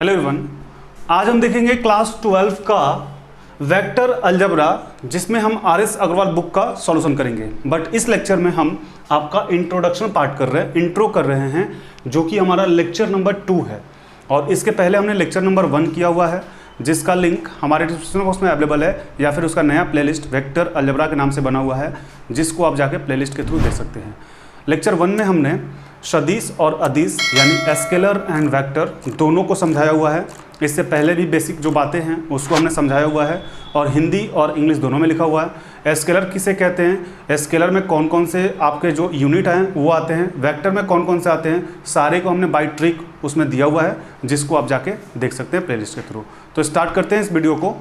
Hello everyone, आज हम देखेंगे क्लास 12 का वेक्टर अलजेब्रा, जिसमें हम आर.एस. अग्रवाल बुक का सॉल्यूशन करेंगे। बट इस लेक्चर में हम आपका इंट्रोडक्शन पार्ट कर रहे हैं, इंट्रो कर रहे हैं, जो कि हमारा लेक्चर नंबर 2 है। और इसके पहले हमने लेक्चर नंबर 1 किया हुआ है, जिसका लिंक हमारे डिस्क्रिप्शन बॉक्स में अवेलेबल है, या फिर उसका नया प्लेलिस्ट वेक्टर अलजेब्रा के नाम से बना हुआ है, जिसको आप जाके प्लेलिस्ट के थ्रू देख सकते हैं। लेक्चर 1 में हमने सदिश और अदिश यानी स्केलर एंड वेक्टर दोनों को समझाया हुआ है। इससे पहले भी बेसिक जो बातें हैं उसको हमने समझाया हुआ है, और हिंदी और इंग्लिश दोनों में लिखा हुआ है। स्केलर किसे कहते हैं, स्केलर में कौन कौन से आपके जो यूनिट हैं वो आते हैं, वेक्टर में कौन कौन से आते हैं, सारे को हमने बाय ट्रिक उसमें दिया हुआ है, जिसको आप जाके देख सकते हैं प्लेलिस्ट के थ्रू। तो स्टार्ट करते हैं इस वीडियो को।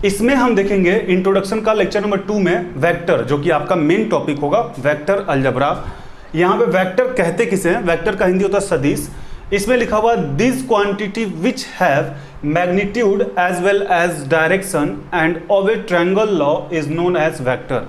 इसमें हम देखेंगे इंट्रोडक्शन का लेक्चर नंबर 2 में वेक्टर, जो कि आपका मेन टॉपिक होगा, वेक्टर अलजेब्रा। यहाँ पे वेक्टर कहते किसे हैं, वेक्टर का हिंदी होता है सदिश। इसमें लिखा हुआ this quantity which have magnitude as well as direction and of a triangle law is known as vector.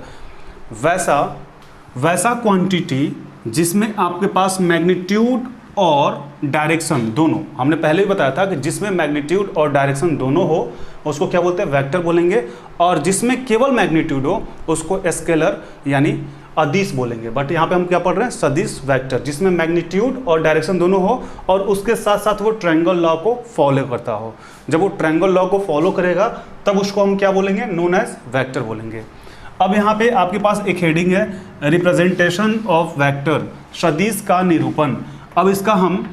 वैसा क्वांटिटी जिसमें आपके पास मैग्नीट्यूड और डायरेक्शन दोनों, हमने पहले ही बताया था कि जिसमें मैग्नीट्यूड और डायरेक्शन दोनों हो उसको क्या बोलते हैं, वेक्टर बोलेंगे। और जिसमें केवल मैग्नीट्यूड हो उसको स्केलर यानी अदिश बोलेंगे। बट यहाँ पे हम क्या पढ़ रहे हैं, सदिश वेक्टर, जिसमें मैग्नीट्यूड और डायरेक्शन दोनों हो और उसके साथ साथ वो ट्रायंगल लॉ को फॉलो करता हो। जब वो ट्रायंगल लॉ को फॉलो करेगा तब उसको हम क्या बोलेंगे, नोन एज वेक्टर बोलेंगे। अब यहाँ पे आपके पास एक हेडिंग है, रिप्रेजेंटेशन ऑफ वेक्टर, सदिश का निरूपण। अब इसका हम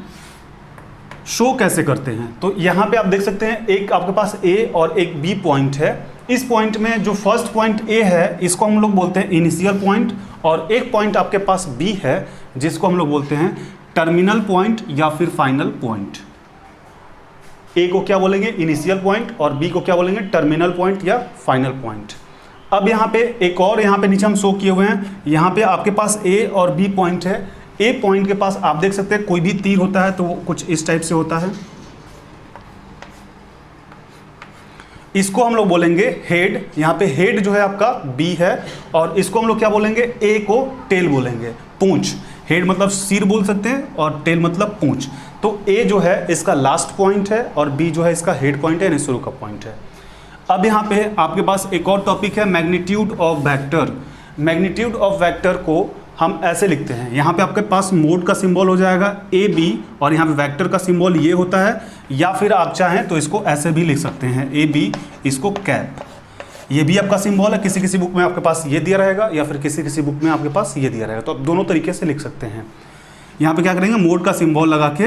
शो कैसे करते हैं, तो यहाँ पे आप देख सकते हैं एक आपके पास ए और एक बी पॉइंट है। इस पॉइंट में जो फर्स्ट पॉइंट ए है इसको हम लोग बोलते हैं इनिशियल पॉइंट, और एक पॉइंट आपके पास बी है जिसको हम लोग बोलते हैं टर्मिनल पॉइंट या फिर फाइनल पॉइंट। ए को क्या बोलेंगे, इनिशियल पॉइंट, और बी को क्या बोलेंगे, टर्मिनल पॉइंट या फाइनल पॉइंट। अब यहाँ पे एक और यहाँ पे नीचे हम शो किए हुए हैं, यहाँ पे आपके पास ए और बी पॉइंट है। ए पॉइंट के पास आप देख सकते हैं कोई भी तीर होता है तो वो कुछ इस टाइप से होता है, इसको हम लोग बोलेंगे हेड। यहाँ पे हेड जो है आपका बी है, और इसको हम लोग क्या बोलेंगे, ए को टेल बोलेंगे, पूंछ। हेड मतलब सिर बोल सकते हैं और टेल मतलब पूंछ। तो ए जो है इसका लास्ट पॉइंट है और बी जो है इसका हेड पॉइंट है, यानी शुरू का पॉइंट है। अब यहाँ पे आपके पास एक और टॉपिक है, magnitude of vector. Magnitude of vector को हम ऐसे लिखते हैं, यहाँ पे आपके पास मोड का सिंबल हो जाएगा ए बी, और यहाँ पे वेक्टर का सिंबल ये होता है, या फिर आप चाहें तो इसको ऐसे भी लिख सकते हैं, ए बी, इसको कैप। ये भी आपका सिंबल है, किसी किसी बुक में आपके पास ये दिया रहेगा या फिर किसी किसी बुक में आपके पास ये दिया रहेगा, तो आप दोनों तरीके से लिख सकते हैं। यहाँ पे क्या करेंगे, मोड का सिंबल लगा के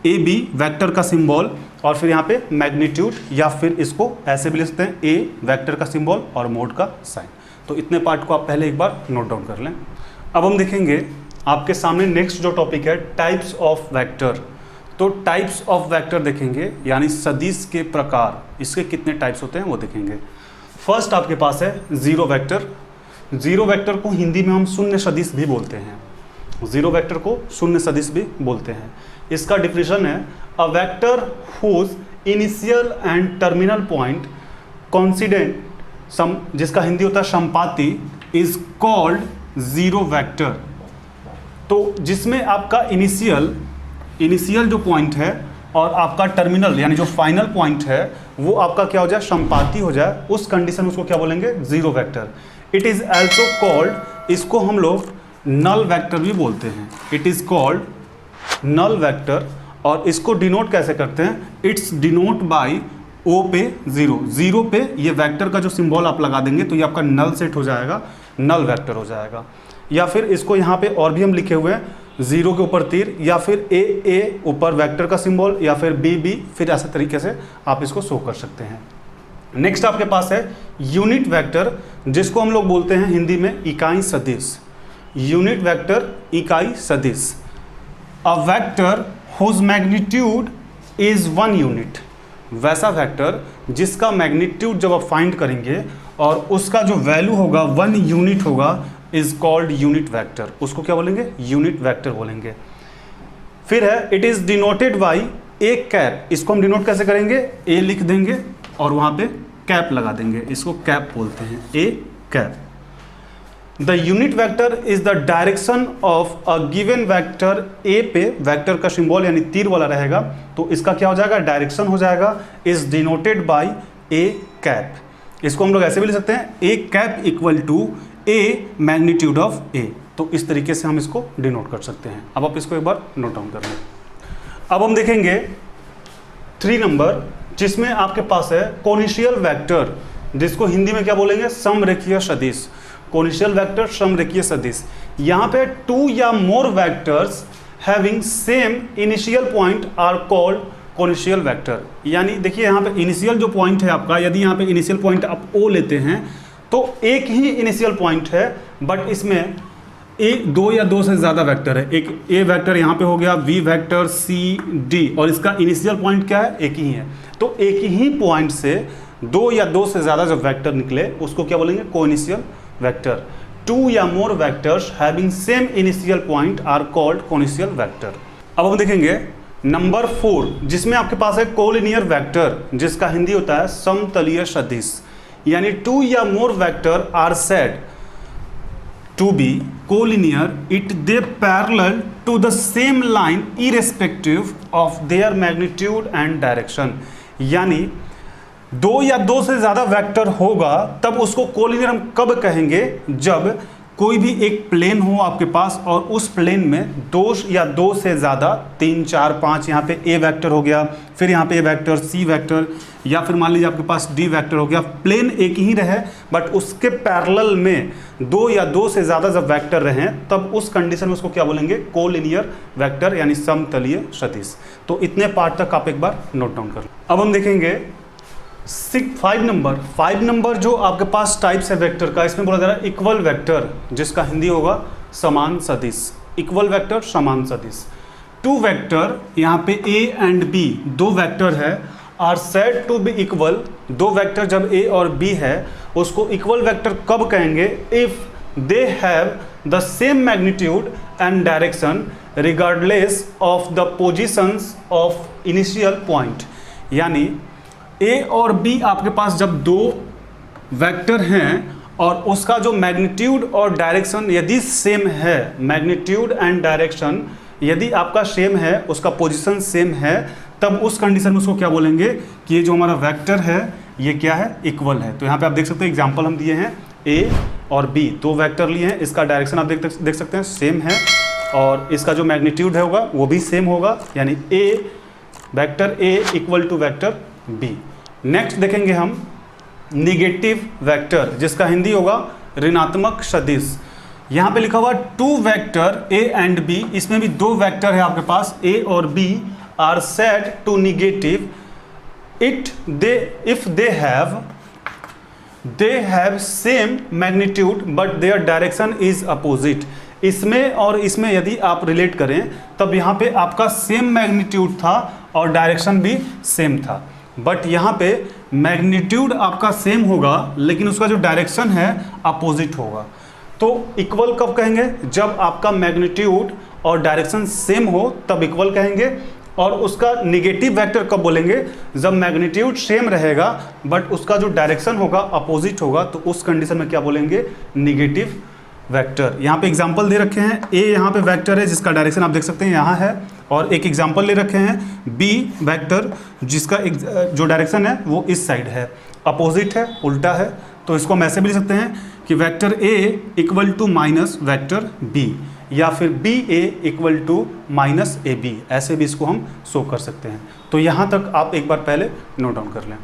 ए बी वेक्टर का सिंबल, और फिर यहाँ पे मैग्नीट्यूड, या फिर इसको ऐसे भी लिख सकते हैं, ए वेक्टर का सिंबल और मोड का साइन। तो इतने पार्ट को आप पहले एक बार नोट डाउन कर लें। अब हम देखेंगे आपके सामने नेक्स्ट जो टॉपिक है, टाइप्स ऑफ वेक्टर। तो टाइप्स ऑफ वेक्टर देखेंगे, यानी सदिश के प्रकार, इसके कितने टाइप्स होते हैं वो देखेंगे। फर्स्ट आपके पास है जीरो वेक्टर। जीरो वेक्टर को हिंदी में हम शून्य सदिश भी बोलते हैं, जीरो वेक्टर को शून्य सदिश भी बोलते हैं। इसका डिफिनेशन है, a vector whose initial and terminal point coincident some, जिसका हिंदी होता है संपाती, इज कॉल्ड जीरो वेक्टर। तो जिसमें आपका इनिशियल जो पॉइंट है और आपका टर्मिनल यानी जो फाइनल पॉइंट है वो आपका क्या हो जाए, संपाती हो जाए, उस कंडीशन में उसको क्या बोलेंगे, zero vector. It is also called, इसको हम लोग नल वेक्टर भी बोलते हैं, it is called null vector. और इसको डिनोट कैसे करते हैं, इट्स डिनोट बाय ओ पे जीरो, जीरो पे ये वेक्टर का जो सिंबल आप लगा देंगे तो ये आपका नल सेट हो जाएगा, नल वेक्टर हो जाएगा। या फिर इसको यहाँ पे और भी हम लिखे हुए हैं, जीरो के ऊपर तीर, या फिर ए ऊपर वेक्टर का सिंबल, या फिर बी, फिर ऐसे तरीके से आप इसको शो कर सकते हैं। नेक्स्ट आपके पास है यूनिट वेक्टर, जिसको हम लोग बोलते हैं हिंदी में इकाई सदिश। यूनिट वेक्टर, इकाई सदिश। A vector whose magnitude is 1 unit. वैसा वेक्टर जिसका मैग्नीट्यूड जब आप फाइंड करेंगे और उसका जो वैल्यू होगा 1 यूनिट होगा, इज कॉल्ड यूनिट वेक्टर। उसको क्या बोलेंगे, यूनिट वेक्टर बोलेंगे। फिर है it is denoted by A cap, इसको हम डिनोट कैसे करेंगे, ए लिख देंगे और वहाँ पे कैप लगा देंगे, इसको कैप बोलते हैं, A cap. The unit vector is the direction of a given vector, A पे वेक्टर का सिंबल यानी तीर वाला रहेगा, तो इसका क्या हो जाएगा, डायरेक्शन हो जाएगा, is denoted by A cap. इसको हम लोग ऐसे भी लिख सकते हैं, A cap equal to A magnitude of A. तो इस तरीके से हम इसको डिनोट कर सकते हैं। अब आप इसको एक बार नोट डाउन कर लें। अब हम देखेंगे 3 नंबर, जिसमें आपके पास है कोनिशियल वेक्टर, जिसको हिंदी में क्या बोलेंगे, समरेखीय सदिश। कोनिशियल वेक्टर, समरेखीय सदिश। यहाँ पे 2 या more vectors having same initial point are called coinitial vector. यानी देखिए यहाँ पे इनिशियल जो पॉइंट है आपका, यदि यहाँ पे इनिशियल पॉइंट आप ओ लेते हैं तो एक ही इनिशियल पॉइंट है, बट इसमें दो या दो से ज़्यादा वेक्टर है। एक ए वेक्टर यहाँ पे हो गया, वी वेक्टर, सी, डी, और इसका इनिशियल पॉइंट क्या है, एक ही है। तो एक ही पॉइंट से 2 या 2 से ज़्यादा जब वेक्टर निकले उसको क्या बोलेंगे, कोइनिशियल वेक्टर। 2 या more vectors having same initial point are called coinitial vector. अब हम देखेंगे नंबर 4, जिसमें आपके पास है कोलिनियर वेक्टर, जिसका हिंदी होता है समतलीय सदिश। यानी 2 या more vector are said to be collinear if they parallel to the same line irrespective of their magnitude and direction। यानी 2 या 2 से ज़्यादा वेक्टर होगा तब उसको कोलिनियर हम कब कहेंगे, जब कोई भी एक प्लेन हो आपके पास और उस प्लेन में 2 या 2 से ज़्यादा 3, 4, 5, यहाँ पे ए वेक्टर हो गया, फिर यहाँ पे ए वेक्टर, सी वेक्टर, या फिर मान लीजिए आपके पास डी वेक्टर हो गया। प्लेन एक ही रहे बट उसके पैरेलल में 2 या 2 से ज़्यादा जब वेक्टर रहें तब उस कंडीशन में उसको क्या बोलेंगे, कोलिनियर वेक्टर यानी समतलीय सदिश। तो इतने पार्ट तक आप एक बार नोट डाउन कर लो। अब हम देखेंगे 5 नंबर जो आपके पास टाइप्स है वेक्टर का, इसमें बोला जा रहा है इक्वल वेक्टर, जिसका हिंदी होगा समान सदिश। इक्वल वेक्टर, समान सदिश। 2 वेक्टर, यहाँ पे ए एंड बी 2 वेक्टर है, are said to be equal. 2 vector जब ए और बी है उसको इक्वल वेक्टर कब कहेंगे, if they have the same magnitude and direction regardless of the positions of initial point. यानी ए और बी आपके पास जब 2 वेक्टर हैं और उसका जो मैग्नीट्यूड और डायरेक्शन यदि सेम है, मैग्नीट्यूड एंड डायरेक्शन यदि आपका सेम है, उसका पोजीशन सेम है, तब उस कंडीशन में उसको क्या बोलेंगे कि ये जो हमारा वेक्टर है ये क्या है, इक्वल है। तो यहाँ पे आप देख सकते हैं एग्जांपल हम दिए हैं, ए और बी 2 वेक्टर लिए हैं, इसका डायरेक्शन आप देख सकते हैं सेम है और इसका जो मैग्नीट्यूड है होगा वो भी सेम होगा, यानी a vector A equal to vector B. Next देखेंगे हम निगेटिव वेक्टर, जिसका हिंदी होगा ऋणात्मक सदिश। यहाँ पे लिखा हुआ 2 वेक्टर ए एंड बी, इसमें भी 2 वेक्टर है आपके पास, ए और B are said to negative if they have same magnitude but their direction is opposite. इसमें और इसमें यदि आप रिलेट करें तब यहाँ पे आपका सेम मैग्नीट्यूड था और डायरेक्शन भी सेम था, बट यहाँ पे मैग्नीट्यूड आपका सेम होगा लेकिन उसका जो डायरेक्शन है अपोजिट होगा। तो इक्वल कब कहेंगे, जब आपका मैग्नीट्यूड और डायरेक्शन सेम हो तब इक्वल कहेंगे। और उसका निगेटिव वेक्टर कब बोलेंगे, जब मैग्नीट्यूड सेम रहेगा बट उसका जो डायरेक्शन होगा अपोजिट होगा, तो उस कंडीशन में क्या बोलेंगे, निगेटिव वेक्टर। यहाँ पे एग्जांपल दे रखे हैं, ए यहाँ पे वेक्टर है जिसका डायरेक्शन आप देख सकते हैं यहाँ है, और एक एग्जांपल ले रखे हैं बी वेक्टर जिसका जो डायरेक्शन है वो इस साइड है, अपोजिट है, उल्टा है। तो इसको हम ऐसे भी लिख सकते हैं कि vector A equal to minus vector B, या फिर B A equal to minus A B, ऐसे भी इसको हम शो कर सकते हैं। तो यहाँ तक आप एक बार पहले नोट डाउन कर लें।